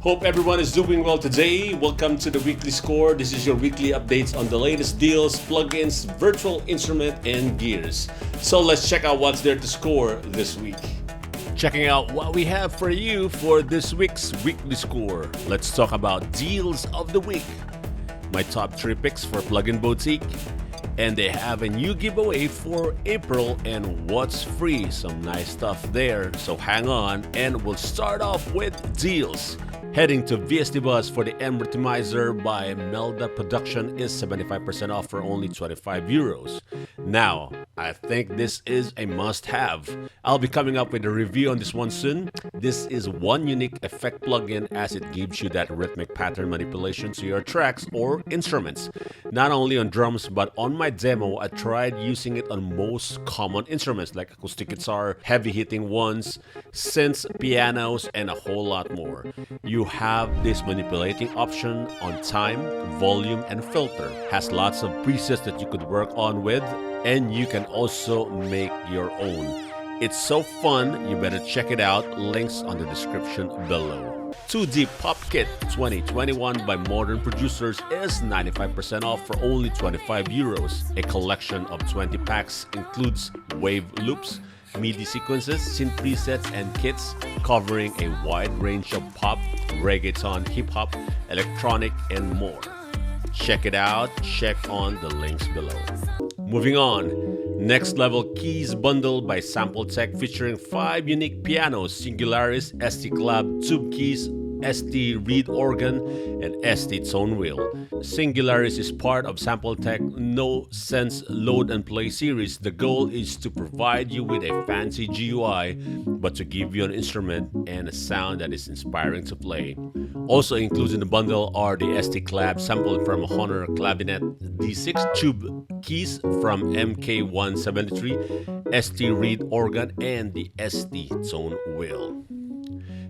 Hope everyone is doing well today. Welcome to the Weekly Score. This is your weekly updates on the latest deals, plugins, virtual instrument, and gears. So let's check out what's there to score this week. Checking out what we have for you for this week's Weekly Score. Let's talk about deals of the week. My top 3 picks for Plugin Boutique. And they have a new giveaway for April and what's free. Some nice stuff there. So hang on and we'll start off with deals. Heading to VST Bus for the Ambient by Melda Production is 75% off for only 25 euros. Now, I think this is a must-have. I'll be coming up with a review on this one soon. This is one unique effect plugin as it gives you that rhythmic pattern manipulation to your tracks or instruments. Not only on drums but on my demo, I tried using it on most common instruments like acoustic guitar, heavy hitting ones, synths, pianos, and a whole lot more. You have this manipulating option on time, volume, and filter. Has lots of presets that you could work on with, and you can also make your own. It's so fun, you better check it out. Links on the description below. 2D Pop Kit 2021 by Modern Producers is 95% off for only 25 euros. A collection of 20 packs includes wave loops, MIDI sequences, synth presets, and kits covering a wide range of pop, reggaeton, hip-hop, electronic, and more. Check it out, check on the links below. Moving on, Next Level Keys Bundle by Sample Tech featuring 5 unique pianos, Singularis, ST Collab, Tube Keys, ST Reed Organ, and ST Tone Wheel. Singularis is part of Sample Tech No Sense Load and Play series. The goal is to provide you with a fancy GUI, but to give you an instrument and a sound that is inspiring to play. Also included in the bundle are the ST Collab sample from Honor Clavinet D6 Tube Keys from MK173, ST Reed Organ, and the ST Tone Wheel.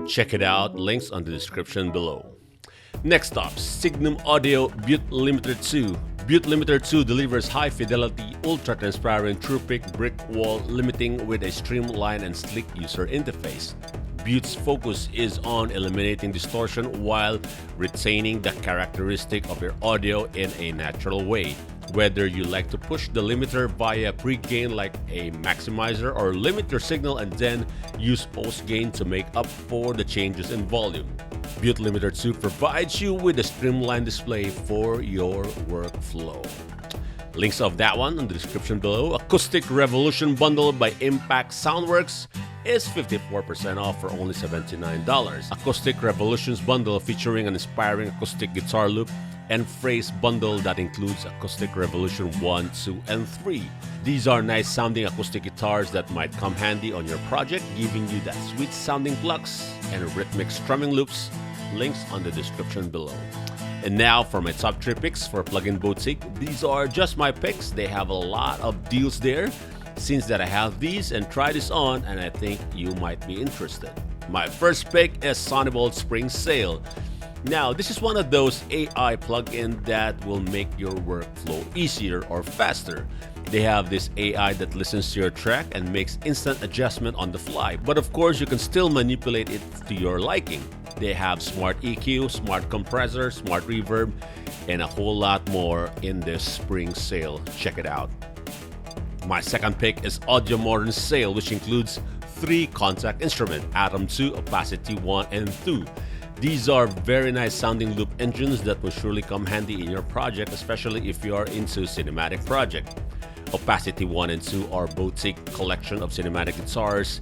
Check it out, links on the description below. Next up, Signum Audio Butte Limiter 2. Butte Limiter 2 delivers high-fidelity, ultra-transparent TruePic brick wall limiting with a streamlined and sleek user interface. Butte's focus is on eliminating distortion while retaining the characteristic of your audio in a natural way. Whether you like to push the limiter via pre-gain like a maximizer or limit your signal and then use post-gain to make up for the changes in volume. Butte Limiter 2 provides you with a streamlined display for your workflow. Links of that one in the description below. Acoustic Revolution Bundle by Impact Soundworks is 54% off for only $79. Acoustic Revolutions Bundle featuring an inspiring acoustic guitar loop and phrase bundle that includes Acoustic Revolution 1, 2, and 3. These are nice sounding acoustic guitars that might come handy on your project, giving you that sweet sounding plucks and rhythmic strumming loops. Links on the description below. And now for my top 3 picks for Plugin Boutique. These are just my picks. They have a lot of deals there. Since that I have these and try this on, and I think you might be interested. My first pick is Sunnyvale Spring Sale. Now, this is one of those AI plugins that will make your workflow easier or faster. They have this AI that listens to your track and makes instant adjustment on the fly, but of course you can still manipulate it to your liking. They have smart EQ, smart compressor, smart reverb, and a whole lot more in this spring sale. Check it out. My second pick is Audio Modern Sale, which includes 3 contact instruments, Atom 2, Opacity 1, and 2. These are very nice sounding loop engines that will surely come handy in your project, especially if you are into cinematic project. Opacity 1 and 2 are boutique collection of cinematic guitars,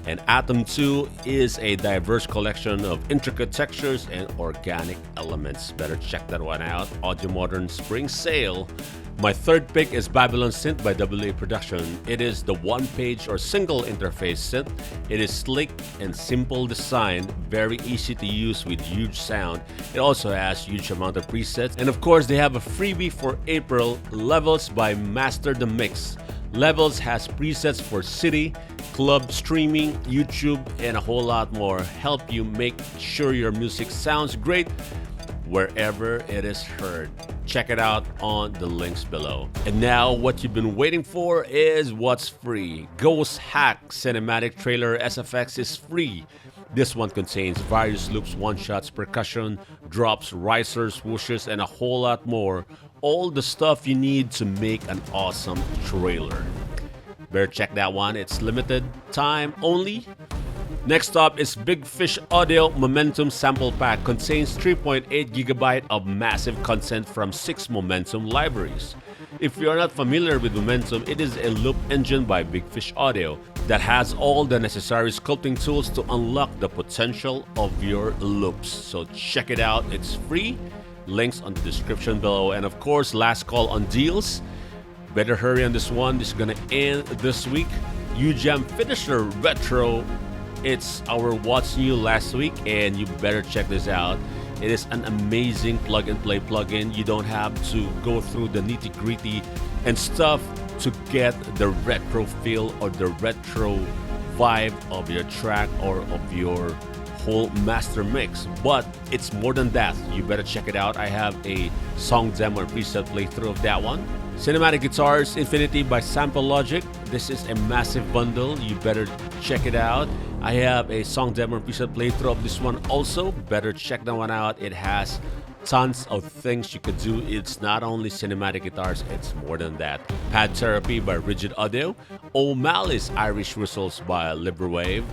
and Atom 2 is a diverse collection of intricate textures and organic elements. Better check that one out. Audio Modern Spring Sale. My third pick is Babylon Synth by WA Production. It is the one-page or single interface synth. It is slick and simple design, very easy to use with huge sound. It also has huge amount of presets. And of course, they have a freebie for April, Levels by Master the Mix. Levels has presets for city, club, streaming, YouTube, and a whole lot more. Help you make sure your music sounds great wherever it is heard. Check it out on the links below. And now what you've been waiting for is what's free. Ghost Hack Cinematic Trailer SFX is free. This one contains various loops, one-shots, percussion, drops, risers, whooshes, and a whole lot more. All the stuff you need to make an awesome trailer. Better check that one. It's limited time only. Next up is Big Fish Audio Momentum Sample Pack. Contains 3.8 GB of massive content from 6 Momentum libraries. If you are not familiar with Momentum, it is a loop engine by Big Fish Audio that has all the necessary sculpting tools to unlock the potential of your loops. So check it out, it's free. Links on the description below. And of course, last call on deals. Better hurry on this one. This is gonna end this week. UJAM Finisher Retro. It's our What's New last week, and you better check this out. It is an amazing plug-and-play plugin. You don't have to go through the nitty-gritty and stuff to get the retro feel or the retro vibe of your track or of your whole master mix. But it's more than that. You better check it out. I have a song demo and preset playthrough of that one. Cinematic Guitars Infinity by Sample Logic. This is a massive bundle. You better check it out. I have a song demo and preset playthrough of this one also. Better check that one out. It has tons of things you could do. It's not only cinematic guitars, it's more than that. Pad Therapy by Rigid Audio. O'Malley's Irish Whistles by Liberwave.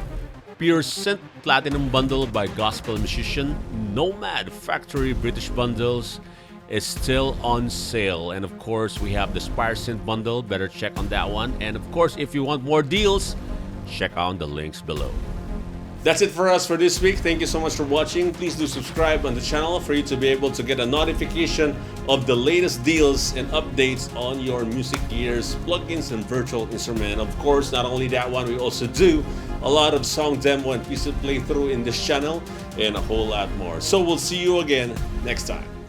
Pure Synth Platinum Bundle by Gospel Musician. Nomad Factory British Bundles is still on sale. And of course, we have the SPIRE Synth Bundle. Better check on that one. And of course, if you want more deals, check out the links below. That's it for us for this week. Thank you so much for watching. Please do subscribe on the channel for you to be able to get a notification of the latest deals and updates on your music gears, plugins, and virtual instrument. Of course, not only that one, we also do a lot of song demo and preset playthrough in this channel and a whole lot more. So we'll see you again next time.